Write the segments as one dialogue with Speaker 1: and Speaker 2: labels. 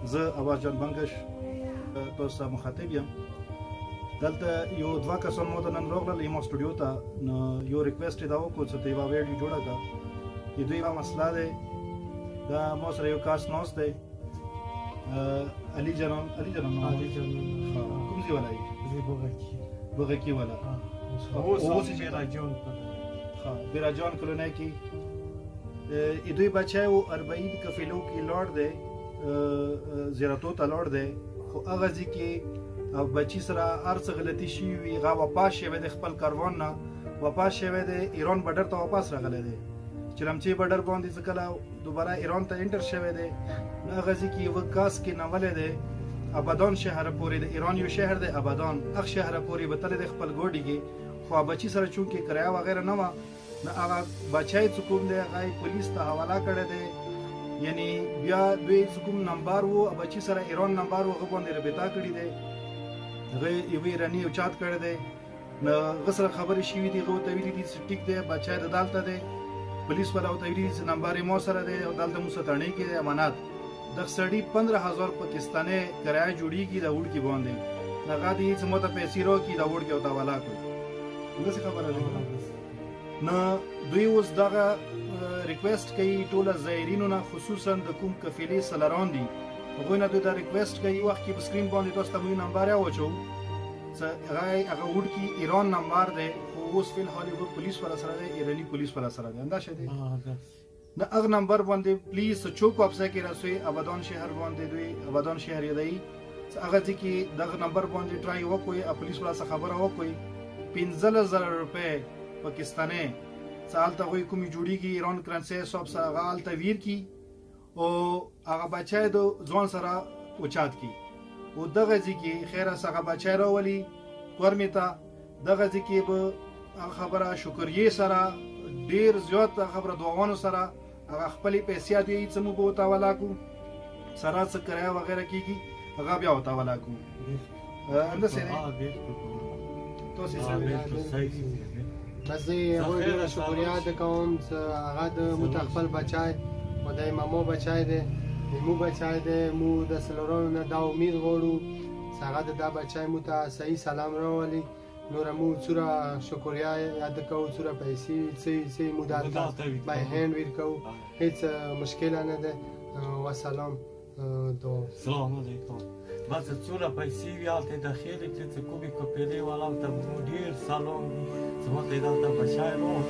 Speaker 1: زه عباس جان بنګش تاسو ته مخاطب یم. دلته یو دوه کسان مو ته نن راغلل ایما سټوډیو ته، نو یو ریکویسټ یې دا وکړو چې ته یوه ویډیو جوړه کړه. د دوی یوه مسله دی، دا ما سره یو کس ناست دی، علي جانان کوم ځای والا یې؟ بغکی والا. اوس یې بیراجان کلونی کې د دوی بچی و 40 کفیلو کې لاړ دی، زیارتو ته لاړ دی، خو هغه ځای کې بچی سره هر څه غلطي شوي وي. هغه واپس شوی دی خپل کاروان نه، واپس شوی دی ایران بډر ته واپس راغلی دی. چلمچي بډر باندې چې کله دوباره ایران ته انټر شوی دی، نو هغه ځای کې یوه کاس کې نولی دی ابادان شهر پورې، د ایران یو شهر دی ابادان، هغه شهر پورې به تللی دی خپل ګوډي کې. خو بچی سره چونکې کرایه وغیره نه وه، نو هغه بچی چې کوم دی هغه یې پولیس ته حواله کړی دی. یعنی بیا دوی چې کوم نمبر و بچی سره ایران نمبر و هغه باندې رابطه کړې دی، هغه یوه ایراني اوچات کړی دی. نو هغه سره خبرې شوي دي، هغه ورته ویلي دي چې ټیک دی بچی د دلته دی. پولیس والا ورته ویلي دي چې نمبر یې ما سره دی او دلته مو ستړی کې دی امانت. دغه سړي 15,000 پاکستانۍ کرایه جوړېږي د وړکي باندې، هغه دي چې ما ته پیسې راکړي د وړکي ورته حواله کړو. همداسې خبره ده. نو دوی اوس دغه ریکویسټ کوي ټوله زایرینو نه، خصوصا د کوم قفیلې سلران دي، هغوی نه دوی دا ریکویسټ کوي. وخت کې په سکرین باندې تاسو ته مو نمبر راواچوو چې هغه وړکي ایران نمبر دی، خو اوس فی الحال یو پولیس والا سره دی، ایراني پولیس والا سره دی. همدا شی دی. نو هغه نمبر باندې پلیز چوک واپسه کې راسوي ابادان شهر باندې، دوی ابادان شهر یې دی، هغه ځای کې دغه نمبر باندې ټرای وکړئ، پولیس والا څخه خبره وکړئ. 15,000 روپۍ پاکستانۍ چې هلته هغوی کومې جوړېږي ایران کرنسۍ حساب سره، هغه هلته ویر کړي او هغه بچی د ځوان سره اوچات کړي. او دغه ځای کې خیر است هغه بچی راولي کورمې ته. دغه ځای کې به هغه خبره شکریې سره ډېر زیات خبره دعاوانو سره هغه خپلې پیسې یادوي چې موږ به ورته حواله کړو، سره څه کرایه وغیره کېږي هغه بیا ورته حواله کړو. همداسې دی. تاسې
Speaker 2: بس زه هغوی ډېره شکریه ادا کوم چې هغه د مو ته خپل بچی و د مامو بچی دی، د مو بچی دی. مو د سلورانو نه دا امید غواړو چې هغه د دا بچی مو ته صحیح سلام راولي. نوره مو څومره شکریه ادا کوو، څومره پیسې څه مو دلته بای هینډ ورکوو، هېڅ مشکله نه ده. وسلام.
Speaker 3: سلام علیکم. بس څومره پیسې وي هلته یې داخلې کړي چې کومې کپیلې والاو ته مو ډېر سلام وي چې ماته یې دلته بچی راوړ.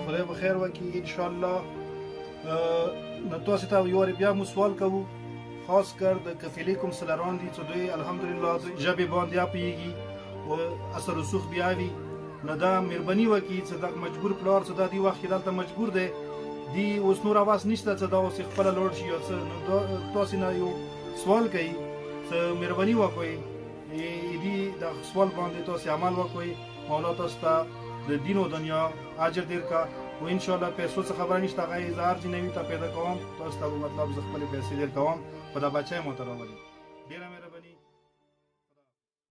Speaker 1: خدای به خیر وکړي انشاءالله. نو تاسو ته یو وارې بیا مو سوال کوو، خاص کر د قفیلې کوم سلران دي چې دوی الحمدلله دوی ژبې باندې پوهېږي او اثر رسوخ بیا وي، نو دا مهرباني وکړي چې دا مجبور پلار چې دا دې وخت کې دلته مجبور دی، دی اوس نور اواز نشته چې دا اوس خپله لوړ شي یا څه. نو تاسې نه یو سوال کوي چې مهرباني وکړئ دې د سوال باندې تاسې عمل وکړئ. مولا تاسو ته د دین او دنیا اجر ډېر کا و انشاءالله. پیسو څه خبره نشته، هغه یې زه هر ځای نوي ته پیدا کوم، تاسو ته مطلب زه خپلې پیسې ډېر کوم، خو دا بچی مو ته راولي. ډېره